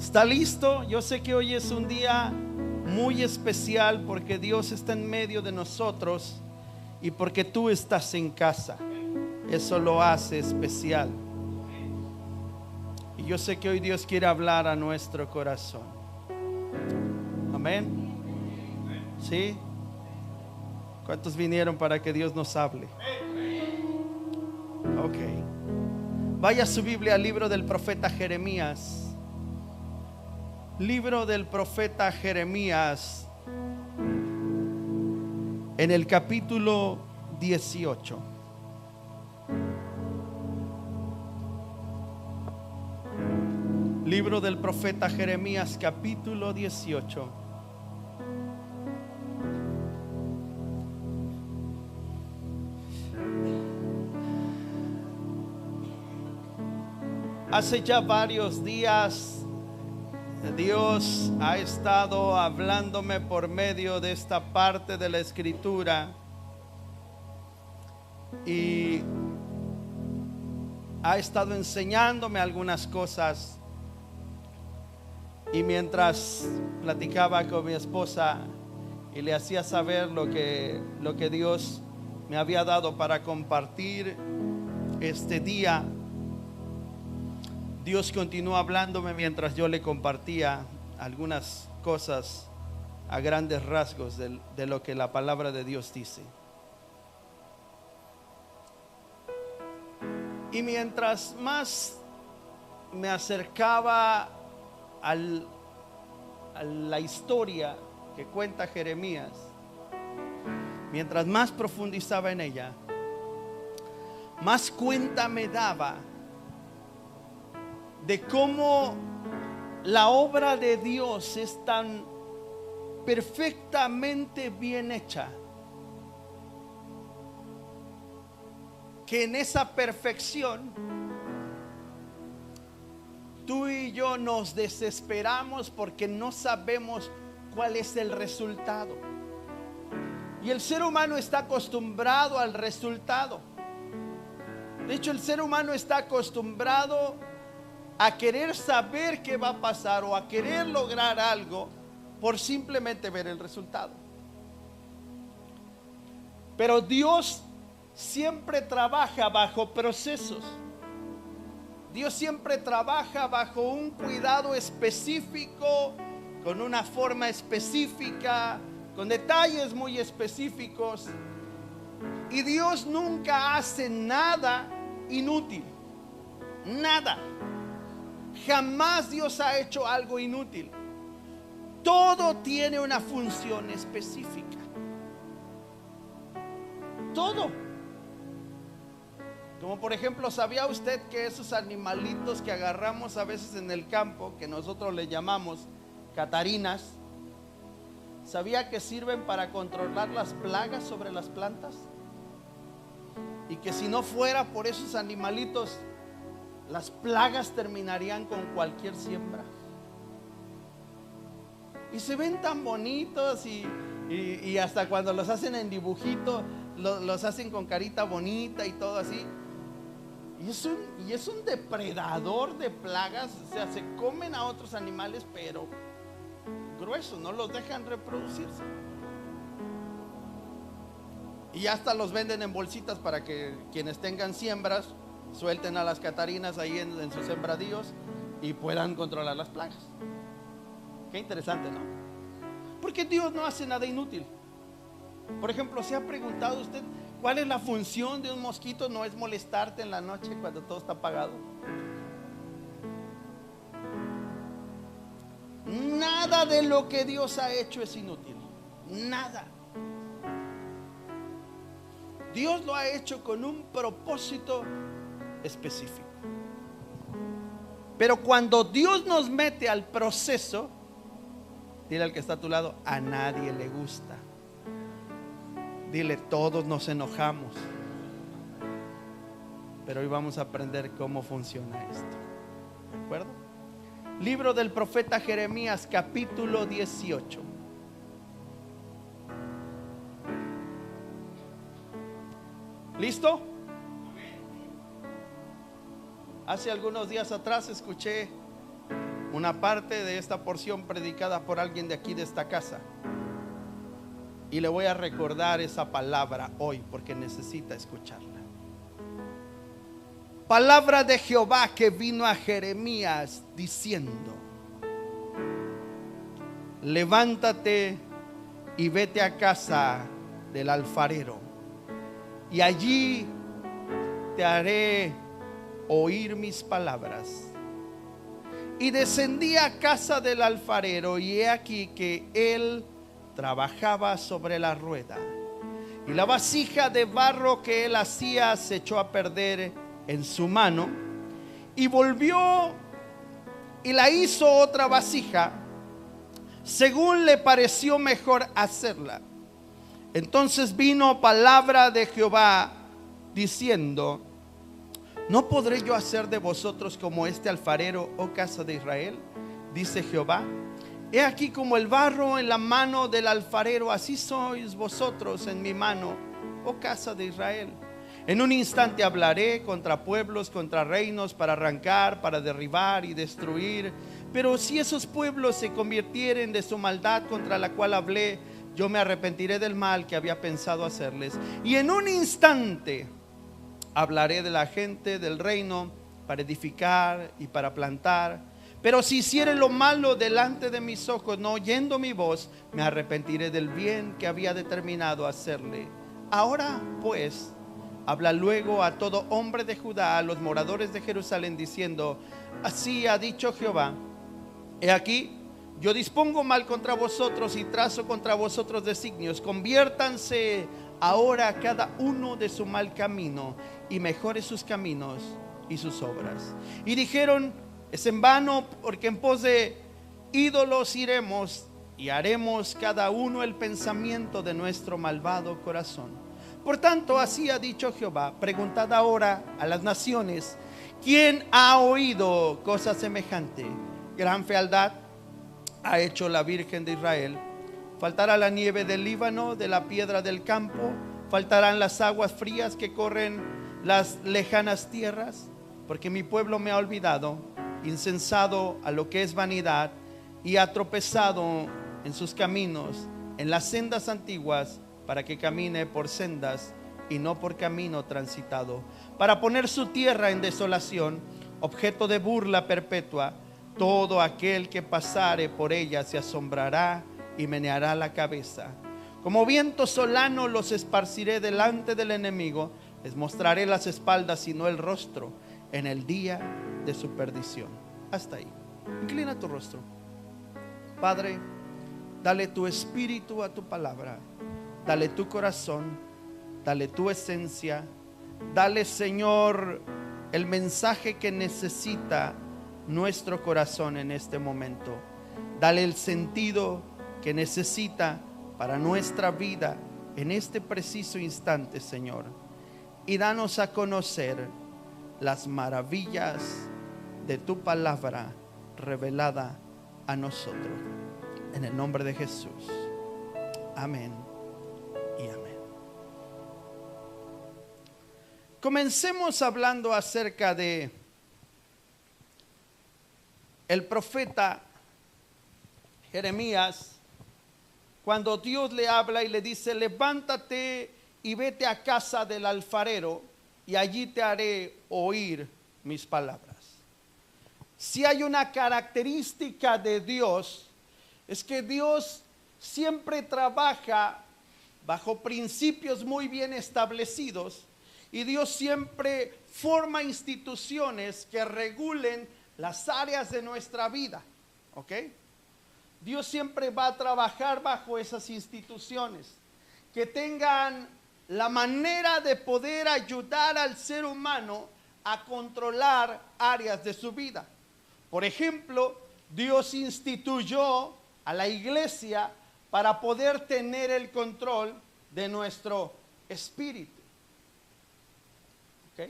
¿Está listo? Yo sé que hoy es un día muy especial porque Dios está en medio de nosotros y porque tú estás en casa. Eso lo hace especial. Y yo sé que hoy Dios quiere hablar a nuestro corazón. Amén. ¿Sí? ¿Cuántos vinieron para que Dios nos hable? Ok. Vaya su Biblia al libro del profeta Jeremías. Libro del profeta Jeremías, en el capítulo 18. Libro del profeta Jeremías, capítulo 18. Hace ya varios días Dios ha estado hablándome por medio de esta parte de la escritura y ha estado enseñándome algunas cosas. Y mientras platicaba con mi esposa y le hacía saber lo que Dios me había dado para compartir este día, Dios continuó hablándome mientras yo le compartía algunas cosas a grandes rasgos de lo que la palabra de Dios dice. Y mientras más me acercaba a la historia que cuenta Jeremías, mientras más profundizaba en ella, más cuenta me daba de cómo la obra de Dios es tan perfectamente bien hecha, que en esa perfección tú y yo nos desesperamos porque no sabemos cuál es el resultado. Y el ser humano está acostumbrado al resultado. De hecho, el ser humano está acostumbrado a querer saber qué va a pasar o a querer lograr algo por simplemente ver el resultado. Pero Dios siempre trabaja bajo procesos. Dios siempre trabaja bajo un cuidado específico, con una forma específica, con detalles muy específicos. Y Dios nunca hace nada inútil. Nada. Jamás Dios ha hecho algo inútil. Todo tiene una función específica. Todo. Como por ejemplo, ¿sabía usted que esos animalitos que agarramos a veces en el campo, que nosotros le llamamos catarinas, sabía que sirven para controlar las plagas sobre las plantas? Y que si no fuera por esos animalitos, las plagas terminarían con cualquier siembra. Y se ven tan bonitos y hasta cuando los hacen en dibujito, los hacen con carita bonita y todo así. Y es un depredador de plagas. O sea, se comen a otros animales, pero gruesos, no los dejan reproducirse. Y hasta los venden en bolsitas para que quienes tengan siembras suelten a las catarinas ahí en sus sembradíos y puedan controlar las plagas. Qué interesante, ¿no? Porque Dios no hace nada inútil. Por ejemplo, ¿se ha preguntado usted cuál es la función de un mosquito? No es molestarte en la noche cuando todo está apagado. Nada de lo que Dios ha hecho es inútil. Nada. Dios lo ha hecho con un propósito específico. Pero cuando Dios nos mete al proceso, dile al que está a tu lado, a nadie le gusta. Dile, todos nos enojamos. Pero hoy vamos a aprender cómo funciona esto. ¿De acuerdo? Libro del profeta Jeremías, capítulo 18. ¿Listo? Hace algunos días atrás escuché una parte de esta porción predicada por alguien de aquí de esta casa. Y le voy a recordar esa palabra hoy porque necesita escucharla. Palabra de Jehová que vino a Jeremías diciendo: levántate y vete a casa del alfarero, y allí te haré oír mis palabras. Y descendí a casa del alfarero, y he aquí que él trabajaba sobre la rueda, y la vasija de barro que él hacía se echó a perder en su mano, y volvió y la hizo otra vasija según le pareció mejor hacerla. Entonces vino palabra de Jehová diciendo: ¿no podré yo hacer de vosotros como este alfarero, oh casa de Israel? Dice Jehová: he aquí como el barro en la mano del alfarero, así sois vosotros en mi mano, oh casa de Israel. En un instante hablaré contra pueblos, contra reinos, para arrancar, para derribar y destruir. Pero si esos pueblos se convirtieren de su maldad contra la cual hablé, yo me arrepentiré del mal que había pensado hacerles. Y en un instante hablaré de la gente del reino para edificar y para plantar. Pero si hiciere lo malo delante de mis ojos, no oyendo mi voz, me arrepentiré del bien que había determinado hacerle. Ahora pues habla luego a todo hombre de Judá, a los moradores de Jerusalén, diciendo: así ha dicho Jehová: he aquí, yo dispongo mal contra vosotros y trazo contra vosotros designios. Conviértanse ahora cada uno de su mal camino y mejore sus caminos y sus obras. Y dijeron: es en vano, porque en pos de ídolos iremos y haremos cada uno el pensamiento de nuestro malvado corazón. Por tanto, así ha dicho Jehová: preguntad ahora a las naciones, ¿quién ha oído cosa semejante? Gran fealdad ha hecho la Virgen de Israel. Faltará la nieve del Líbano, de la piedra del campo, faltarán las aguas frías que corren las lejanas tierras, porque mi pueblo me ha olvidado, insensado a lo que es vanidad, y ha tropezado en sus caminos, en las sendas antiguas, para que camine por sendas y no por camino transitado, para poner su tierra en desolación, objeto de burla perpetua. Todo aquel que pasare por ella se asombrará y meneará la cabeza. Como viento solano los esparciré delante del enemigo, les mostraré las espaldas y no el rostro en el día de su perdición. Hasta ahí. Inclina tu rostro. Padre, dale tu espíritu a tu palabra, dale tu corazón, dale tu esencia, dale, Señor, el mensaje que necesita nuestro corazón en este momento. Dale el sentido que necesita para nuestra vida en este preciso instante, Señor. Y danos a conocer las maravillas de tu palabra revelada a nosotros. En el nombre de Jesús. Amén y amén. Comencemos hablando acerca de el profeta Jeremías, cuando Dios le habla y le dice: levántate y vete a casa del alfarero, y allí te haré oír mis palabras. Si hay una característica de Dios, es que Dios siempre trabaja bajo principios muy bien establecidos, y Dios siempre forma instituciones que regulen las áreas de nuestra vida, ¿ok? Dios siempre va a trabajar bajo esas instituciones que tengan la manera de poder ayudar al ser humano a controlar áreas de su vida. Por ejemplo, Dios instituyó a la iglesia para poder tener el control de nuestro espíritu, ¿ok?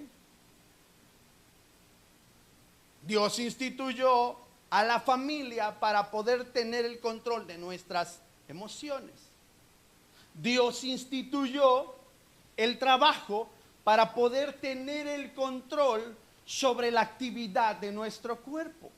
Dios instituyó a la familia para poder tener el control de nuestras emociones. Dios instituyó el trabajo para poder tener el control sobre la actividad de nuestro cuerpo.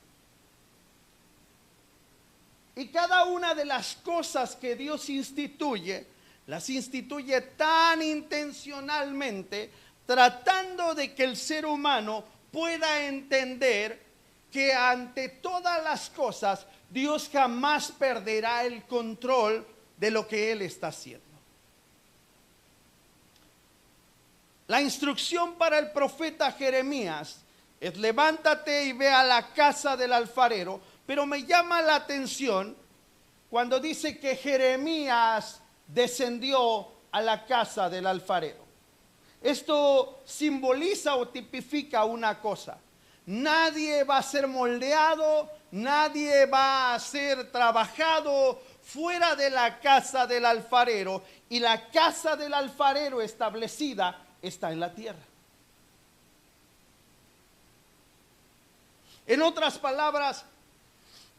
Y cada una de las cosas que Dios instituye, las instituye tan intencionalmente, tratando de que el ser humano pueda entender que ante todas las cosas Dios jamás perderá el control de lo que Él está haciendo. La instrucción para el profeta Jeremías es: levántate y ve a la casa del alfarero. Pero me llama la atención cuando dice que Jeremías descendió a la casa del alfarero. Esto simboliza o tipifica una cosa: nadie va a ser moldeado, nadie va a ser trabajado fuera de la casa del alfarero, y la casa del alfarero establecida está en la tierra. En otras palabras,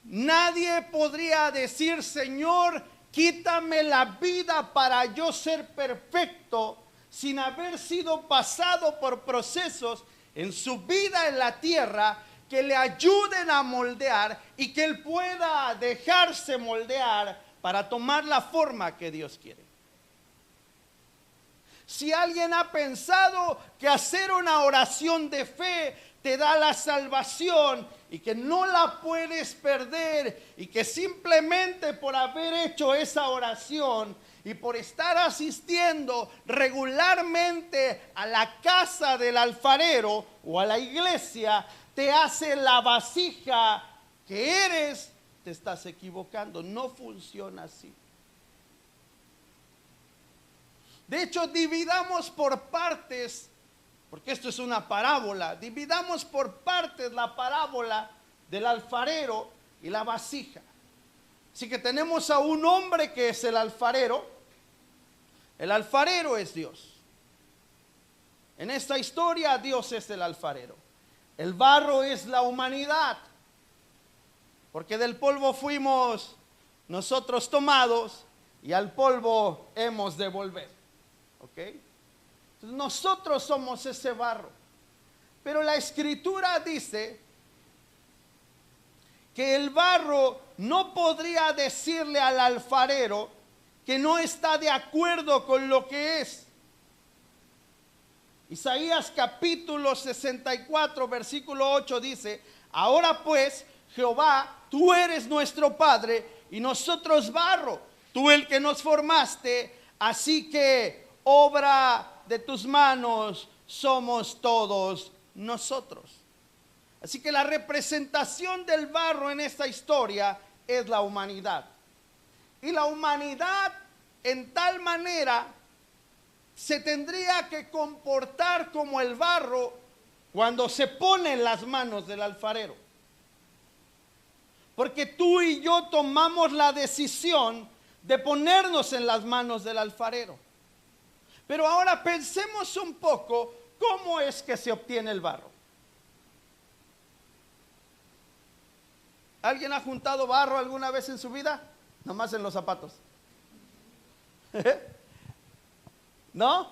nadie podría decir: Señor, quítame la vida para yo ser perfecto, sin haber sido pasado por procesos en su vida en la tierra que le ayuden a moldear y que él pueda dejarse moldear para tomar la forma que Dios quiere. Si alguien ha pensado que hacer una oración de fe te da la salvación y que no la puedes perder, y que simplemente por haber hecho esa oración y por estar asistiendo regularmente a la casa del alfarero o a la iglesia te hace la vasija que eres, te estás equivocando. No funciona así. De hecho, dividamos por partes, porque esto es una parábola. Dividamos por partes la parábola del alfarero y la vasija. Así que tenemos a un hombre que es el alfarero. El alfarero es Dios. En esta historia, Dios es el alfarero. El barro es la humanidad, porque del polvo fuimos nosotros tomados y al polvo hemos de volver. ¿Ok? Entonces nosotros somos ese barro. Pero la escritura dice que el barro no podría decirle al alfarero que no está de acuerdo con lo que es. Isaías capítulo 64 versículo 8 dice: ahora pues, Jehová, tú eres nuestro Padre y nosotros barro, tú el que nos formaste, así que obra de tus manos somos todos nosotros. Así que la representación del barro en esta historia es la humanidad. Y la humanidad en tal manera se tendría que comportar como el barro cuando se pone en las manos del alfarero. Porque tú y yo tomamos la decisión de ponernos en las manos del alfarero. Pero ahora pensemos un poco cómo es que se obtiene el barro. ¿Alguien ha juntado barro alguna vez en su vida? Nomás en los zapatos. ¿No?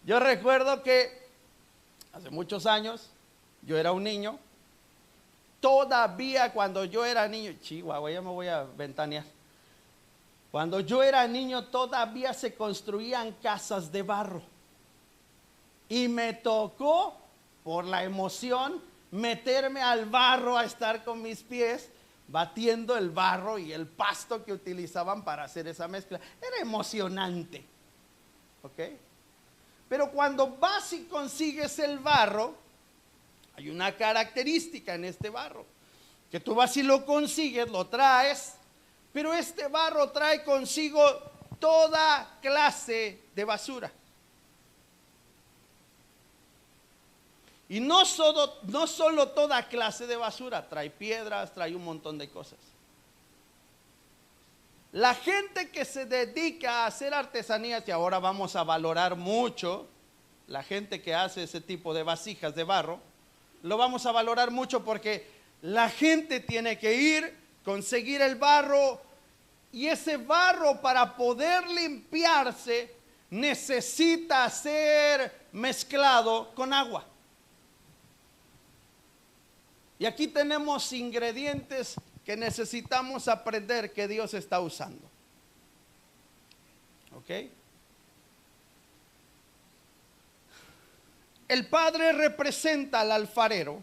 Yo recuerdo que hace muchos años yo era un niño. Todavía cuando yo era niño, Chihuahua, ya me voy a ventanear. Cuando yo era niño todavía se construían casas de barro. Y me tocó, por la emoción, meterme al barro a estar con mis pies, batiendo el barro y el pasto que utilizaban para hacer esa mezcla. Era emocionante. ¿Ok? Pero cuando vas y consigues el barro, hay una característica en este barro, que tú vas y lo consigues, lo traes, pero este barro trae consigo toda clase de basura. Y no solo toda clase de basura, trae piedras, trae un montón de cosas. La gente que se dedica a hacer artesanías, y ahora vamos a valorar mucho la gente que hace ese tipo de vasijas de barro, lo vamos a valorar mucho porque la gente tiene que ir, conseguir el barro, y ese barro para poder limpiarse necesita ser mezclado con agua. Y aquí tenemos ingredientes que necesitamos aprender que Dios está usando. ¿Ok? El Padre representa al alfarero,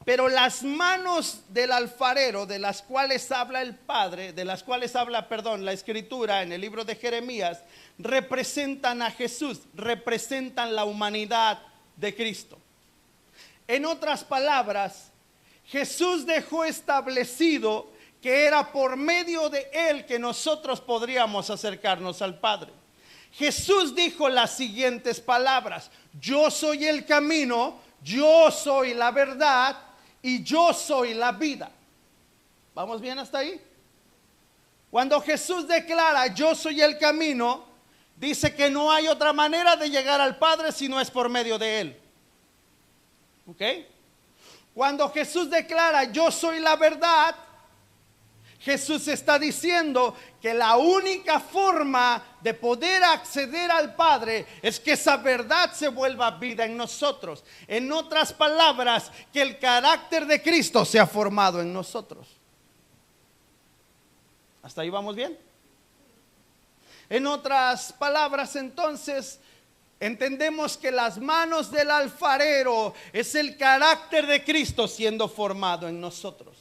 pero las manos del alfarero, de las cuales habla el Padre, de las cuales habla, la Escritura en el libro de Jeremías, representan a Jesús, representan la humanidad de Cristo. En otras palabras, Jesús dejó establecido que era por medio de Él que nosotros podríamos acercarnos al Padre. Jesús dijo las siguientes palabras: yo soy el camino, yo soy la verdad y yo soy la vida. ¿Vamos bien hasta ahí? Cuando Jesús declara yo soy el camino, dice que no hay otra manera de llegar al Padre si no es por medio de Él. ¿Ok? Cuando Jesús declara yo soy la verdad, Jesús está diciendo que la única forma de poder acceder al Padre es que esa verdad se vuelva vida en nosotros. En otras palabras, que el carácter de Cristo sea formado en nosotros. ¿Hasta ahí vamos bien? En otras palabras, entonces, entendemos que las manos del alfarero es el carácter de Cristo siendo formado en nosotros.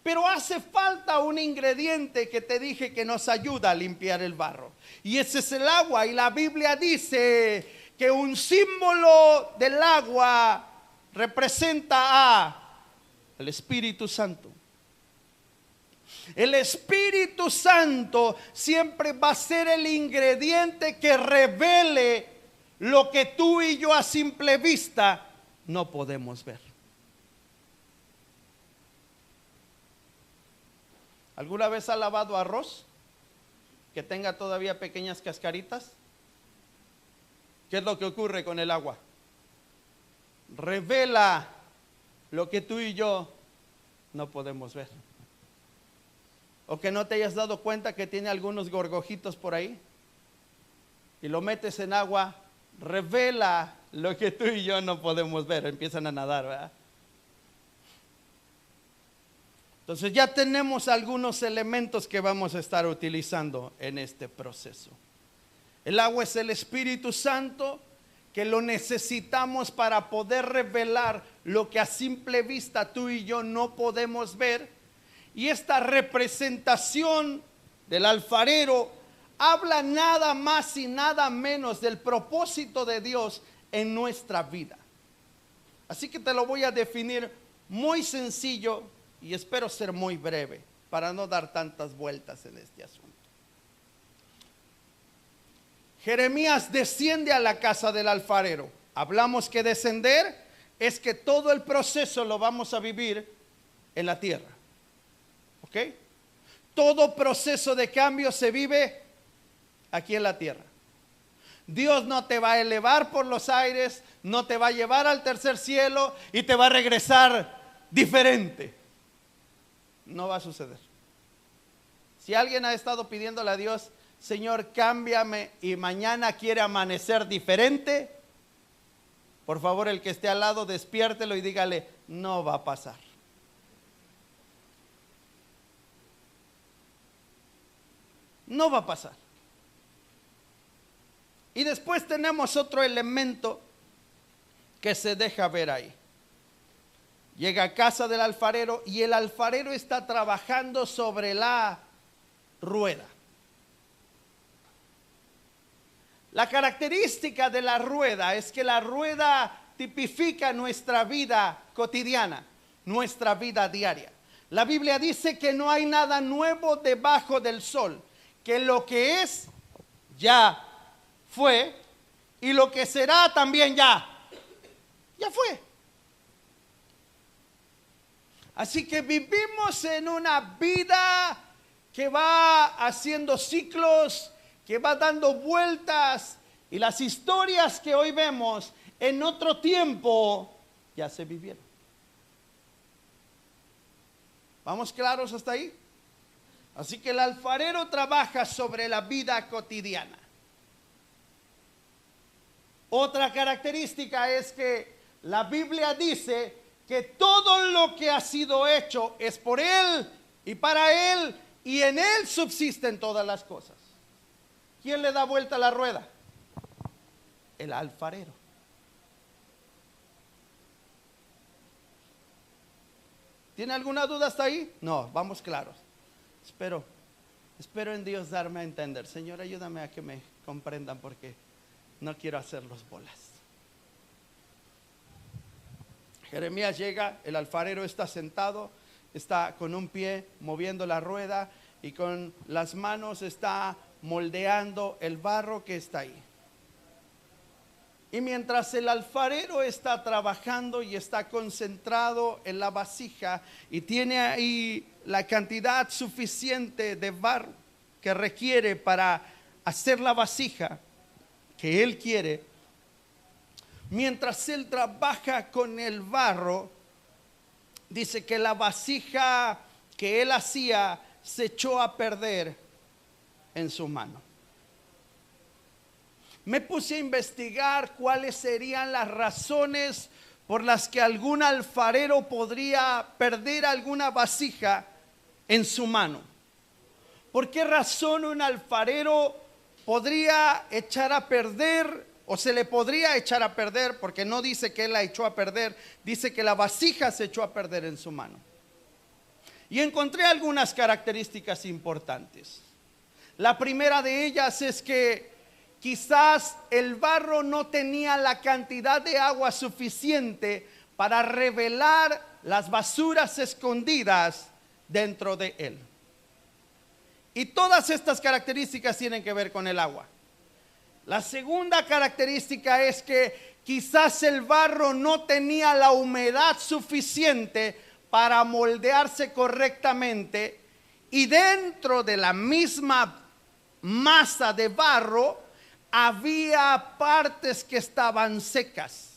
Pero hace falta un ingrediente que te dije que nos ayuda a limpiar el barro, y ese es el agua. Y la Biblia dice que un símbolo del agua representa al Espíritu Santo. El Espíritu Santo siempre va a ser el ingrediente que revele lo que tú y yo a simple vista no podemos ver. ¿Alguna vez ha lavado arroz que tenga todavía pequeñas cascaritas? ¿Qué es lo que ocurre con el agua? Revela lo que tú y yo no podemos ver. ¿O que no te hayas dado cuenta que tiene algunos gorgojitos por ahí? Y lo metes en agua, revela lo que tú y yo no podemos ver. Empiezan a nadar, ¿verdad? Entonces ya tenemos algunos elementos que vamos a estar utilizando en este proceso. El agua es el Espíritu Santo, que lo necesitamos para poder revelar lo que a simple vista tú y yo no podemos ver. Y esta representación del alfarero habla nada más y nada menos del propósito de Dios en nuestra vida. Así que te lo voy a definir muy sencillo y espero ser muy breve para no dar tantas vueltas en este asunto. Jeremías desciende a la casa del alfarero. Hablamos que descender es que todo el proceso lo vamos a vivir en la tierra. ¿Ok? Todo proceso de cambio se vive aquí en la tierra. Dios no te va a elevar por los aires, no te va a llevar al tercer cielo y te va a regresar diferente. No va a suceder. Si alguien ha estado pidiéndole a Dios, Señor, cámbiame, y mañana quiere amanecer diferente, por favor, el que esté al lado, despiértelo y dígale, no va a pasar. No va a pasar. Y después tenemos otro elemento que se deja ver ahí. Llega a casa del alfarero y el alfarero está trabajando sobre la rueda. La característica de la rueda es que la rueda tipifica nuestra vida cotidiana, nuestra vida diaria. La Biblia dice que no hay nada nuevo debajo del sol, que lo que es ya fue y lo que será también ya fue. Así que vivimos en una vida que va haciendo ciclos, que va dando vueltas, y las historias que hoy vemos en otro tiempo ya se vivieron. ¿Vamos claros hasta ahí? Así que el alfarero trabaja sobre la vida cotidiana. Otra característica es que la Biblia dice que todo lo que ha sido hecho es por Él y para Él y en Él subsisten todas las cosas. ¿Quién le da vuelta a la rueda? El alfarero. ¿Tiene alguna duda hasta ahí? No, vamos claros. Espero en Dios darme a entender. Señor, ayúdame a que me comprendan porque no quiero hacerlos bolas. Jeremías llega, el alfarero está sentado, está con un pie moviendo la rueda y con las manos está moldeando el barro que está ahí. Y mientras el alfarero está trabajando y está concentrado en la vasija y tiene ahí la cantidad suficiente de barro que requiere para hacer la vasija que él quiere, mientras él trabaja con el barro, dice que la vasija que él hacía se echó a perder en su mano. Me puse a investigar cuáles serían las razones por las que algún alfarero podría perder alguna vasija en su mano. ¿Por qué razón un alfarero podría echar a perder o se le podría echar a perder? Porque no dice que él la echó a perder, dice que la vasija se echó a perder en su mano. Y encontré algunas características importantes. La primera de ellas es que quizás el barro no tenía la cantidad de agua suficiente para revelar las basuras escondidas dentro de él. Y todas estas características tienen que ver con el agua. La segunda característica es que quizás el barro no tenía la humedad suficiente para moldearse correctamente, y dentro de la misma masa de barro había partes que estaban secas.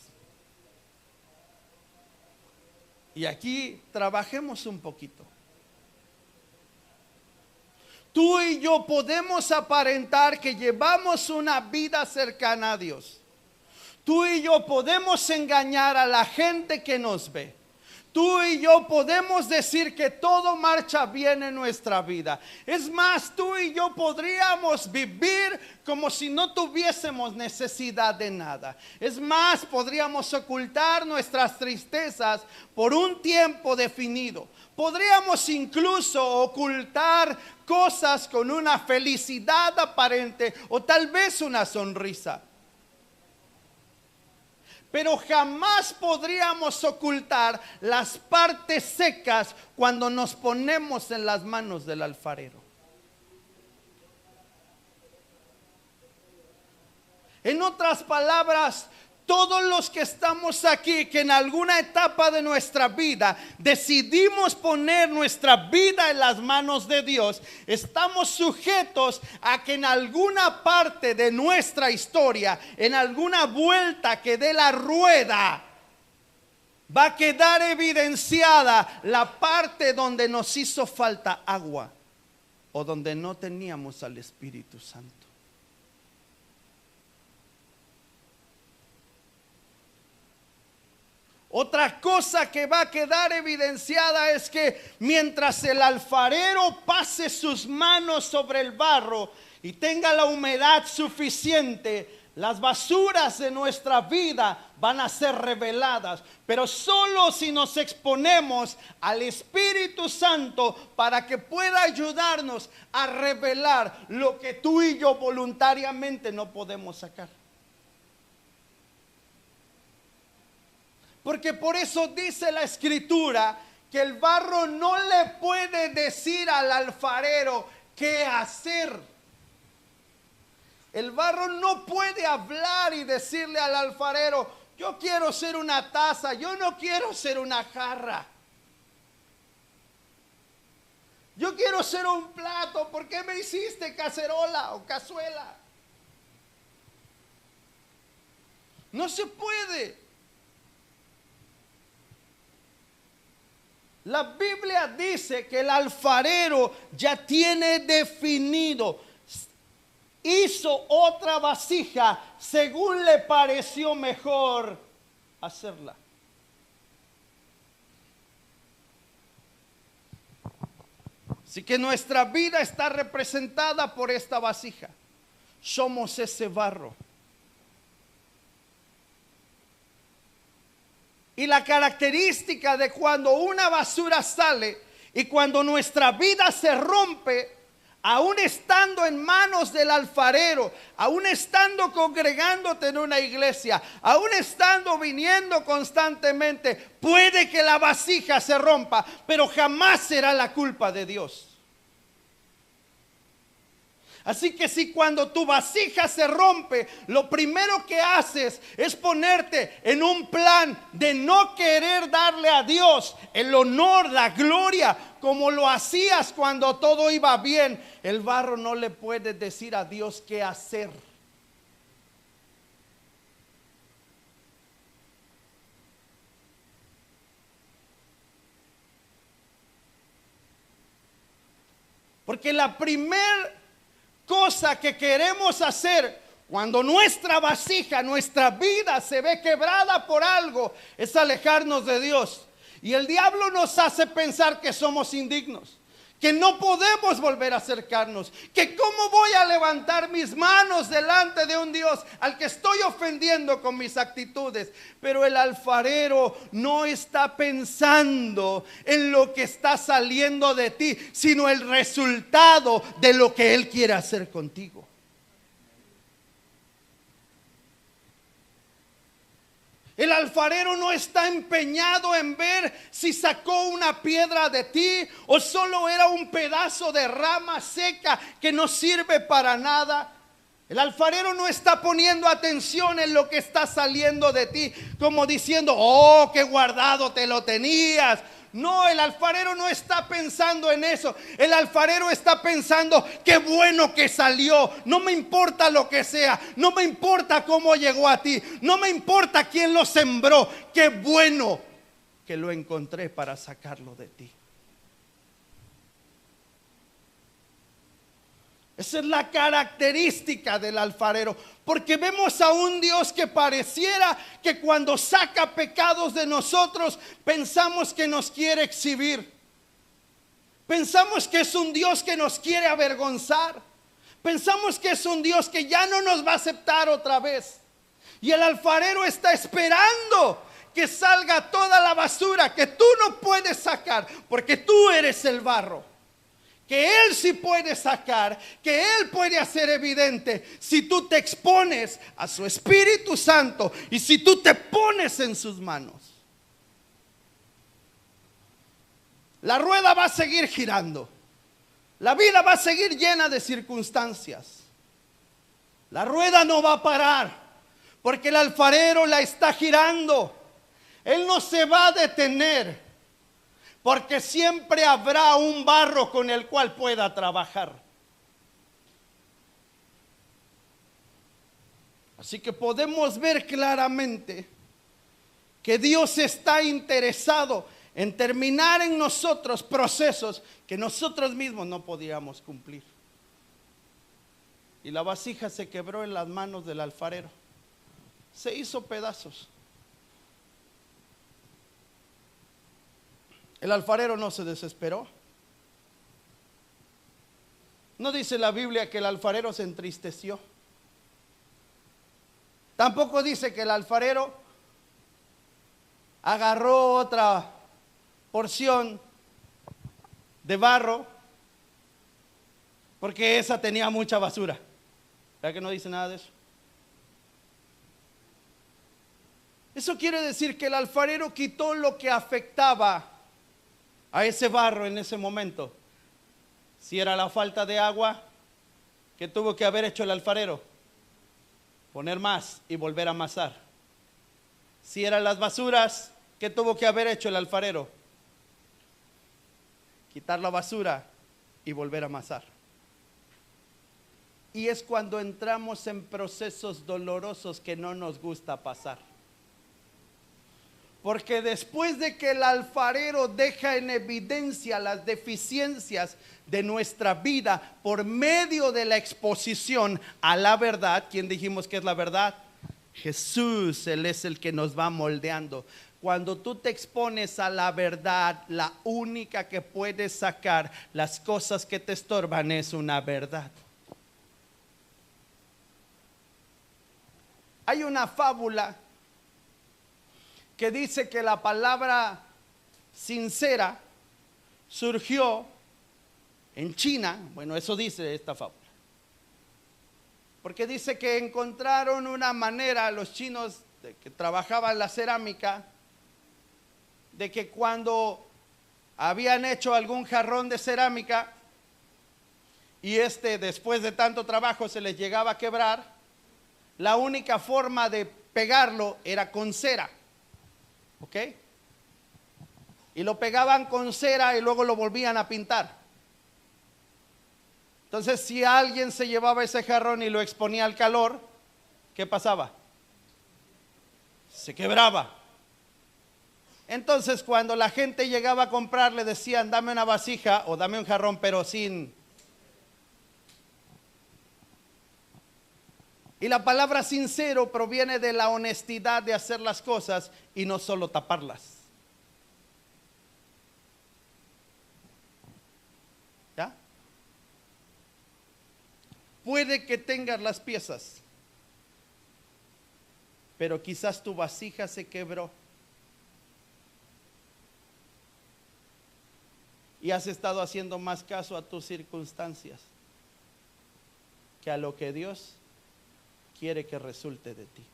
Y aquí trabajemos un poquito. Tú y yo podemos aparentar que llevamos una vida cercana a Dios. Tú y yo podemos engañar a la gente que nos ve. Tú y yo podemos decir que todo marcha bien en nuestra vida. Es más, tú y yo podríamos vivir como si no tuviésemos necesidad de nada. Es más, podríamos ocultar nuestras tristezas por un tiempo definido. Podríamos incluso ocultar cosas con una felicidad aparente o tal vez una sonrisa. Pero jamás podríamos ocultar las partes secas cuando nos ponemos en las manos del alfarero. En otras palabras, todos los que estamos aquí, que en alguna etapa de nuestra vida decidimos poner nuestra vida en las manos de Dios, estamos sujetos a que en alguna parte de nuestra historia, en alguna vuelta que dé la rueda, va a quedar evidenciada la parte donde nos hizo falta agua o donde no teníamos al Espíritu Santo. Otra cosa que va a quedar evidenciada es que mientras el alfarero pase sus manos sobre el barro y tenga la humedad suficiente, las basuras de nuestra vida van a ser reveladas. Pero solo si nos exponemos al Espíritu Santo para que pueda ayudarnos a revelar lo que tú y yo voluntariamente no podemos sacar. Porque por eso dice la Escritura que el barro no le puede decir al alfarero qué hacer. El barro no puede hablar y decirle al alfarero: yo quiero ser una taza, yo no quiero ser una jarra. Yo quiero ser un plato, ¿por qué me hiciste cacerola o cazuela? No se puede. La Biblia dice que el alfarero ya tiene definido, hizo otra vasija según le pareció mejor hacerla. Así que nuestra vida está representada por esta vasija. Somos ese barro. Y la característica de cuando una basura sale y cuando nuestra vida se rompe, aún estando en manos del alfarero, aún estando congregándote en una iglesia, aún estando viniendo constantemente, puede que la vasija se rompa, pero jamás será la culpa de Dios. Así que si cuando tu vasija se rompe, lo primero que haces es ponerte en un plan de no querer darle a Dios el honor, la gloria, como lo hacías cuando todo iba bien, el barro no le puede decir a Dios qué hacer. Porque la primera cosa que queremos hacer cuando nuestra vasija, nuestra vida se ve quebrada por algo, es alejarnos de Dios. Y el diablo nos hace pensar que somos indignos, que no podemos volver a acercarnos, que cómo voy a levantar mis manos delante de un Dios al que estoy ofendiendo con mis actitudes. Pero el alfarero no está pensando en lo que está saliendo de ti, sino el resultado de lo que Él quiere hacer contigo. El alfarero no está empeñado en ver si sacó una piedra de ti o solo era un pedazo de rama seca que no sirve para nada. El alfarero no está poniendo atención en lo que está saliendo de ti, como diciendo, oh, qué guardado te lo tenías. No, el alfarero no está pensando en eso. El alfarero está pensando, qué bueno que salió. No me importa lo que sea. No me importa cómo llegó a ti. No me importa quién lo sembró. Qué bueno que lo encontré para sacarlo de ti. Esa es la característica del alfarero, porque vemos a un Dios que pareciera que cuando saca pecados de nosotros, pensamos que nos quiere exhibir. Pensamos que es un Dios que nos quiere avergonzar. Pensamos que es un Dios que ya no nos va a aceptar otra vez. Y el alfarero está esperando que salga toda la basura que tú no puedes sacar, porque tú eres el barro. Que Él sí puede sacar, que Él puede hacer evidente si tú te expones a su Espíritu Santo y si tú te pones en sus manos. La rueda va a seguir girando. La vida va a seguir llena de circunstancias. La rueda no va a parar porque el alfarero la está girando. Él no se va a detener, porque siempre habrá un barro con el cual pueda trabajar. Así que podemos ver claramente que Dios está interesado en terminar en nosotros procesos que nosotros mismos no podíamos cumplir. Y la vasija se quebró en las manos del alfarero. Se hizo pedazos. El alfarero no se desesperó. No dice la Biblia que el alfarero se entristeció. Tampoco dice que el alfarero agarró otra porción de barro porque esa tenía mucha basura. ¿Verdad que no dice nada de eso? Eso quiere decir que el alfarero quitó lo que afectaba a ese barro en ese momento. Si era la falta de agua, ¿qué tuvo que haber hecho el alfarero? Poner más y volver a amasar. Si eran las basuras, ¿qué tuvo que haber hecho el alfarero? Quitar la basura y volver a amasar. Y es cuando entramos en procesos dolorosos que no nos gusta pasar. Porque después de que el alfarero deja en evidencia las deficiencias de nuestra vida por medio de la exposición a la verdad, ¿quién dijimos que es la verdad? Jesús, Él es el que nos va moldeando. Cuando tú te expones a la verdad, la única que puedes sacar las cosas que te estorban es una verdad. Hay una fábula que dice que la palabra sincera surgió en China. Bueno, eso dice esta fábula. Porque dice que encontraron una manera, los chinos que trabajaban la cerámica, de que cuando habían hecho algún jarrón de cerámica y después de tanto trabajo se les llegaba a quebrar, la única forma de pegarlo era con cera, ¿ok? Y lo pegaban con cera y luego lo volvían a pintar. Entonces, si alguien se llevaba ese jarrón y lo exponía al calor, ¿qué pasaba? Se quebraba. Entonces, cuando la gente llegaba a comprar, le decían, dame una vasija o dame un jarrón, pero sin. Y la palabra sincero proviene de la honestidad de hacer las cosas y no solo taparlas. ¿Ya? Puede que tengas las piezas, pero quizás tu vasija se quebró. Y has estado haciendo más caso a tus circunstancias que a lo que Dios quiere que resulte de ti.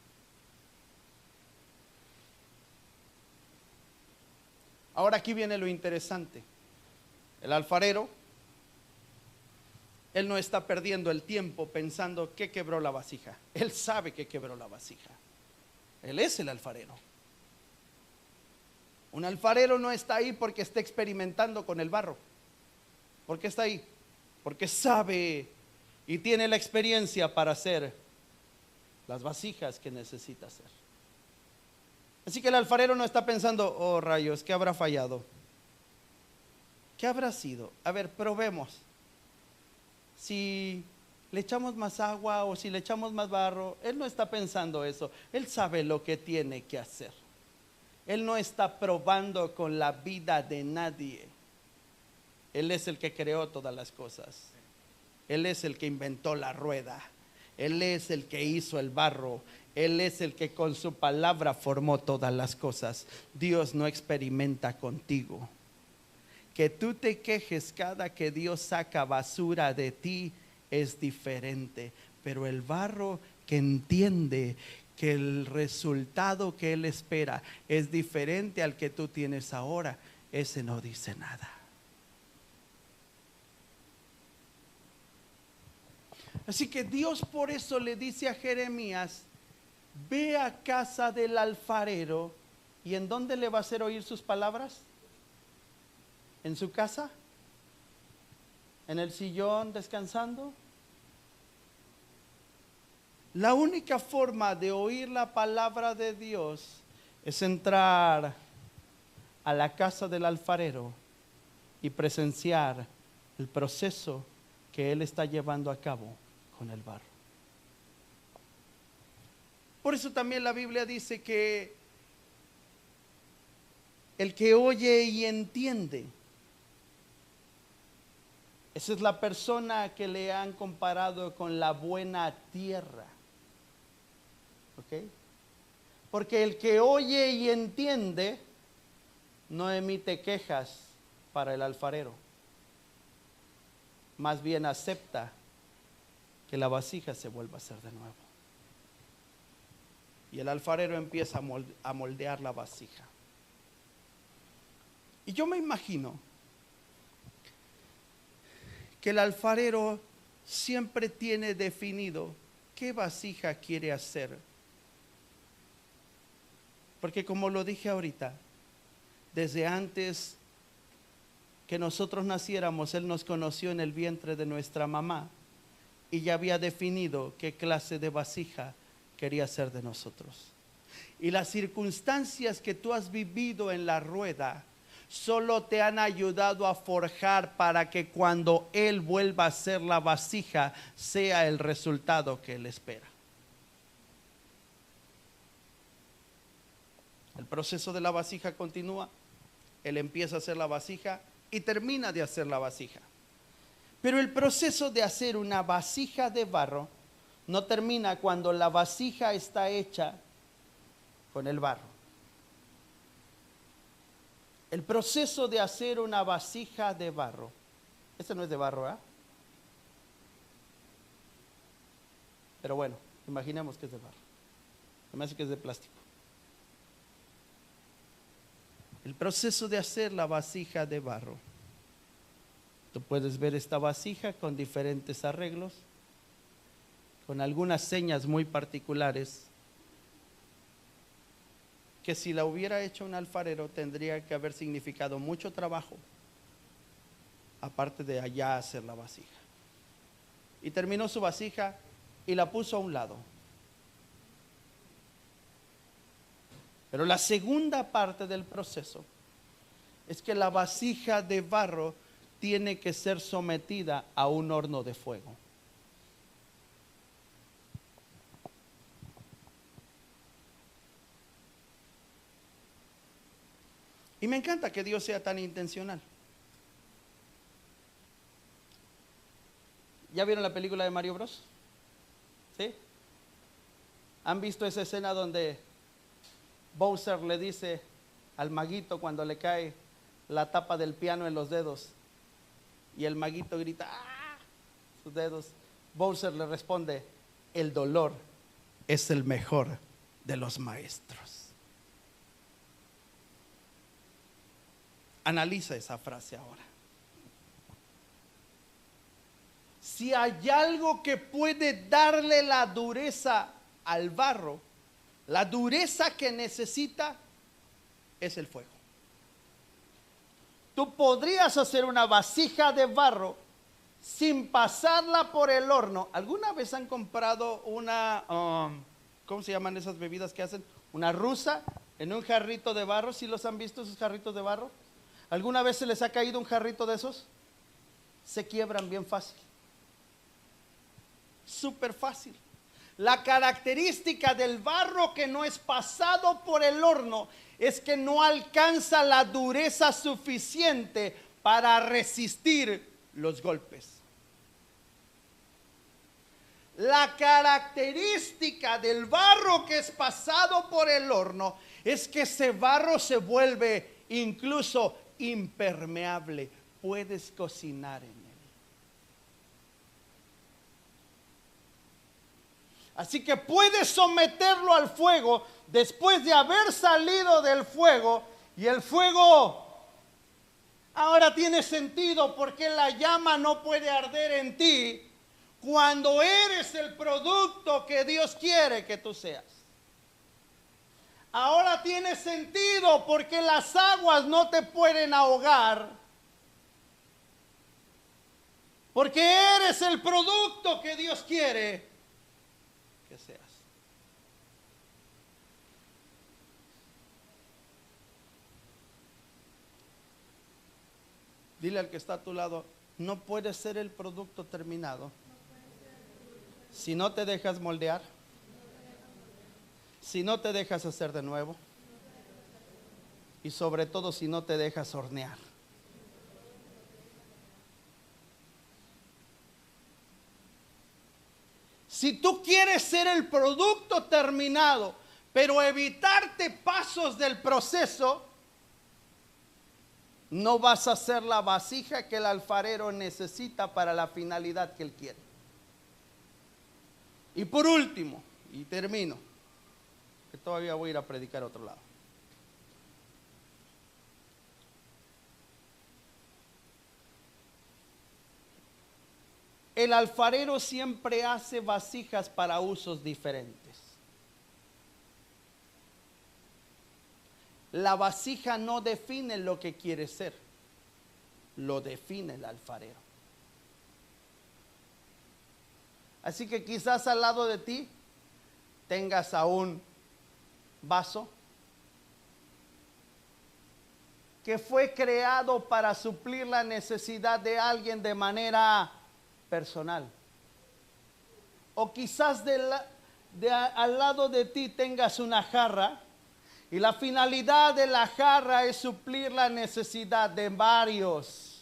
Ahora aquí viene lo interesante. El alfarero, él no está perdiendo el tiempo pensando que quebró la vasija. Él sabe que quebró la vasija. Él es el alfarero. Un alfarero no está ahí porque esté experimentando con el barro. ¿Por qué está ahí? Porque sabe y tiene la experiencia para hacer las vasijas que necesita hacer. Así que el alfarero no está pensando, oh rayos, ¿qué habrá fallado? ¿Qué habrá sido? A ver, probemos. Si le echamos más agua o si le echamos más barro, él no está pensando eso. Él sabe lo que tiene que hacer. Él no está probando con la vida de nadie. Él es el que creó todas las cosas. Él es el que inventó la rueda. Él es el que hizo el barro. Él es el que con su palabra formó todas las cosas. Dios no experimenta contigo. Que tú te quejes cada que Dios saca basura de ti es diferente. Pero el barro que entiende que el resultado que Él espera es diferente al que tú tienes ahora, ese no dice nada. Así que Dios por eso le dice a Jeremías, ve a casa del alfarero. ¿Y en dónde le va a hacer oír sus palabras? ¿En su casa? ¿En el sillón descansando? La única forma de oír la palabra de Dios es entrar a la casa del alfarero y presenciar el proceso que Él está llevando a cabo con el barro. Por eso también la Biblia dice que el que oye y entiende, esa es la persona que le han comparado con la buena tierra. ¿Ok? Porque el que oye y entiende no emite quejas para el alfarero. Más bien acepta que la vasija se vuelva a hacer de nuevo. Y el alfarero empieza a moldear la vasija. Y yo me imagino que el alfarero siempre tiene definido qué vasija quiere hacer. Porque como lo dije ahorita, desde antes que nosotros naciéramos, Él nos conoció en el vientre de nuestra mamá y ya había definido qué clase de vasija quería hacer de nosotros. Y las circunstancias que tú has vivido en la rueda solo te han ayudado a forjar para que cuando Él vuelva a hacer la vasija sea el resultado que Él espera. proceso de la vasija continúa. Él empieza a hacer la vasija y termina de hacer la vasija. Pero el proceso de hacer una vasija de barro no termina cuando la vasija está hecha con el barro. El proceso de hacer una vasija de barro, este no es de barro, ¿eh? Pero bueno, imaginemos que es de barro. Me hace que es de plástico. El proceso de hacer la vasija de barro. Tú puedes ver esta vasija con diferentes arreglos, con algunas señas muy particulares, que si la hubiera hecho un alfarero tendría que haber significado mucho trabajo, aparte de allá hacer la vasija. Y terminó su vasija y la puso a un lado. Pero la segunda parte del proceso es que la vasija de barro tiene que ser sometida a un horno de fuego. Y me encanta que Dios sea tan intencional. ¿Ya vieron la película de Mario Bros? ¿Sí? ¿Han visto esa escena donde Bowser le dice al maguito cuando le cae la tapa del piano en los dedos y el maguito grita ¡ah! Sus dedos? Bowser le responde: el dolor es el mejor de los maestros. Analiza esa frase ahora. Si hay algo que puede darle la dureza al barro, la dureza que necesita es el fuego. Tú podrías hacer una vasija de barro sin pasarla por el horno. ¿Alguna vez han comprado una, cómo se llaman esas bebidas que hacen? Una rusa en un jarrito de barro. ¿Sí los han visto esos jarritos de barro? ¿Alguna vez se les ha caído un jarrito de esos? Se quiebran bien fácil. Súper fácil. La característica del barro que no es pasado por el horno es que no alcanza la dureza suficiente para resistir los golpes. La característica del barro que es pasado por el horno es que ese barro se vuelve incluso impermeable. Puedes cocinar en él. Así que puedes someterlo al fuego después de haber salido del fuego, y el fuego ahora tiene sentido porque la llama no puede arder en ti cuando eres el producto que Dios quiere que tú seas. Ahora tiene sentido porque las aguas no te pueden ahogar, porque eres el producto que Dios quiere que seas. Dile al que está a tu lado: no puedes ser el producto terminado si no te dejas moldear, si no te dejas hacer de nuevo, y sobre todo si no te dejas hornear. Si tú quieres ser el producto terminado, pero evitarte pasos del proceso, no vas a ser la vasija que el alfarero necesita para la finalidad que él quiere. Y por último, y termino, que todavía voy a ir a predicar a otro lado. El alfarero siempre hace vasijas para usos diferentes. La vasija no define lo que quiere ser, lo define el alfarero. Así que quizás al lado de ti tengas a un vaso que fue creado para suplir la necesidad de alguien de manera personal. O quizás al lado de ti tengas una jarra Y la finalidad de la jarra es suplir la necesidad de varios.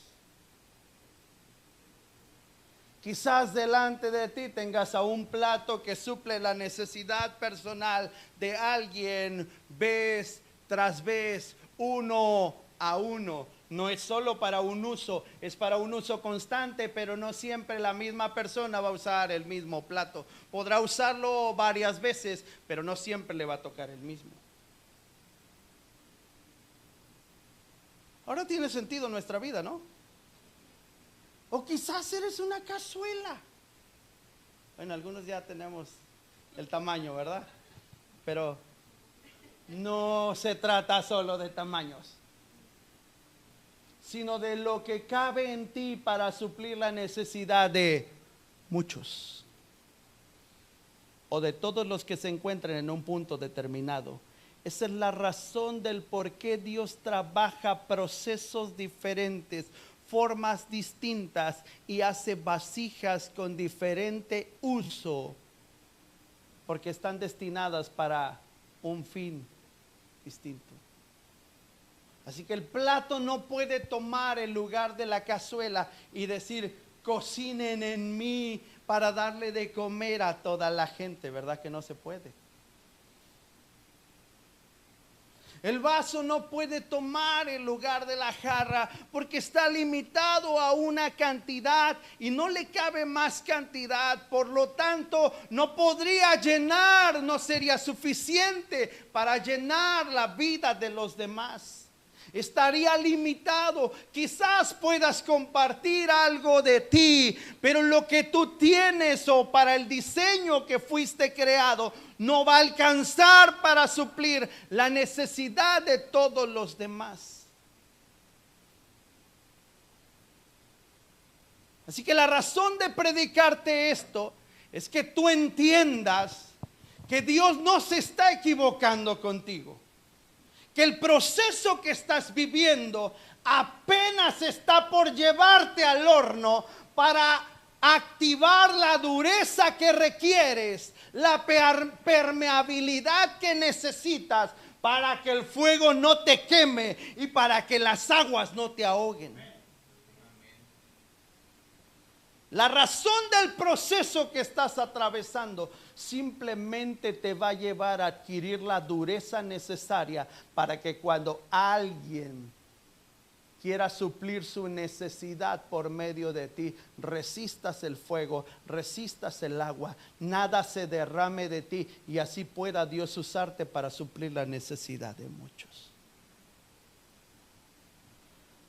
Quizás delante de ti tengas a un plato que suple la necesidad personal de alguien vez tras vez, uno a uno. No es solo para un uso, es para un uso constante, pero no siempre la misma persona va a usar el mismo plato. Podrá usarlo varias veces, pero no siempre le va a tocar el mismo. Ahora tiene sentido nuestra vida, ¿no? O quizás eres una cazuela. Bueno, algunos ya tenemos el tamaño, ¿verdad? Pero no se trata solo de tamaños, sino de lo que cabe en ti para suplir la necesidad de muchos, o de todos los que se encuentren en un punto determinado. Esa es la razón del por qué Dios trabaja procesos diferentes, formas distintas, y hace vasijas con diferente uso, porque están destinadas para un fin distinto. Así que el plato no puede tomar el lugar de la cazuela y decir: cocinen en mí para darle de comer a toda la gente. ¿Verdad que no se puede? El vaso no puede tomar el lugar de la jarra porque está limitado a una cantidad y no le cabe más cantidad. Por lo tanto, no podría llenar, no sería suficiente para llenar la vida de los demás. Estaría limitado. Quizás puedas compartir algo de ti, pero lo que tú tienes o para el diseño que fuiste creado no va a alcanzar para suplir la necesidad de todos los demás. Así que la razón de predicarte esto es que tú entiendas que Dios no se está equivocando contigo, que el proceso que estás viviendo apenas está por llevarte al horno para activar la dureza que requieres, la permeabilidad que necesitas para que el fuego no te queme y para que las aguas no te ahoguen. La razón del proceso que estás atravesando simplemente te va a llevar a adquirir la dureza necesaria para que cuando alguien quiera suplir su necesidad por medio de ti, resistas el fuego, resistas el agua, nada se derrame de ti y así pueda Dios usarte para suplir la necesidad de muchos.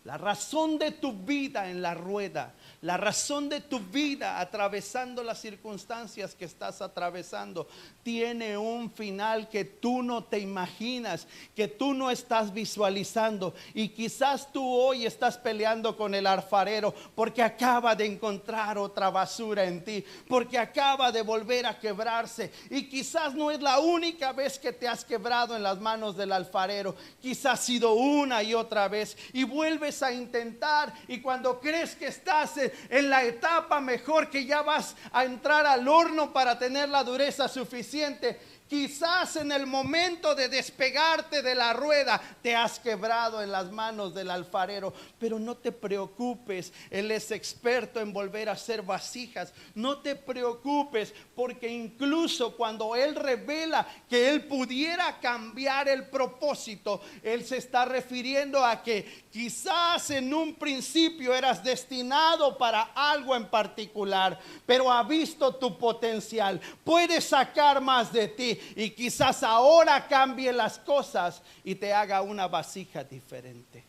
La razón de tu vida en la rueda, la razón de tu vida atravesando las circunstancias que estás atravesando, tiene un final que tú no te imaginas, que tú no estás visualizando. Y quizás tú hoy estás peleando con el alfarero porque acaba de encontrar otra basura en ti, porque acaba de volver a quebrarse. Y quizás no es la única vez que te has quebrado en las manos del alfarero, quizás ha sido una y otra vez, y vuelves a intentar, y cuando crees que estás en la etapa mejor, que ya vas a entrar al horno para tener la dureza suficiente, quizás en el momento de despegarte de la rueda te has quebrado en las manos del alfarero. Pero no te preocupes, Él es experto en volver a hacer vasijas. No te preocupes, porque incluso cuando Él revela que Él pudiera cambiar el propósito, Él se está refiriendo a que quizás en un principio eras destinado para algo en particular, pero ha visto tu potencial, puede sacar más de ti, y quizás ahora cambie las cosas y te haga una vasija diferente.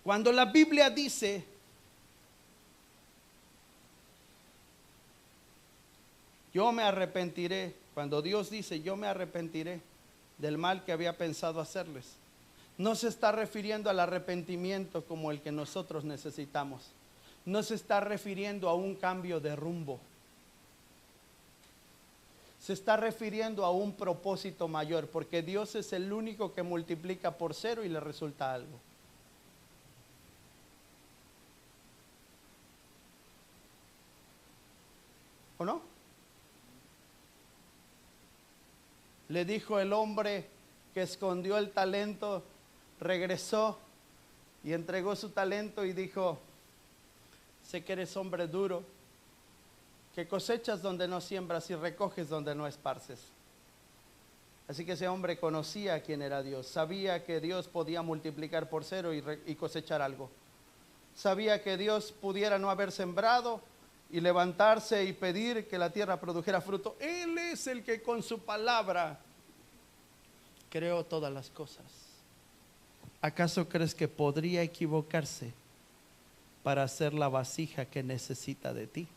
Cuando la Biblia dice yo me arrepentiré, cuando Dios dice yo me arrepentiré del mal que había pensado hacerles, no se está refiriendo al arrepentimiento como el que nosotros necesitamos. No se está refiriendo a un cambio de rumbo. Se está refiriendo a un propósito mayor, porque Dios es el único que multiplica por cero y le resulta algo. ¿O no? Le dijo el hombre que escondió el talento, regresó y entregó su talento y dijo: sé que eres hombre duro, que cosechas donde no siembras y recoges donde no esparces. Así que ese hombre conocía quién era Dios, sabía que Dios podía multiplicar por cero y cosechar algo. Sabía que Dios pudiera no haber sembrado y levantarse y pedir que la tierra produjera fruto. Él es el que con su palabra creó todas las cosas. ¿Acaso crees que podría equivocarse para hacer la vasija que necesita de ti?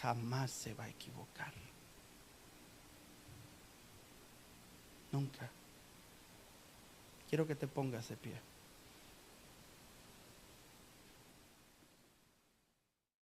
Jamás se va a equivocar. Nunca. Quiero que te pongas de pie.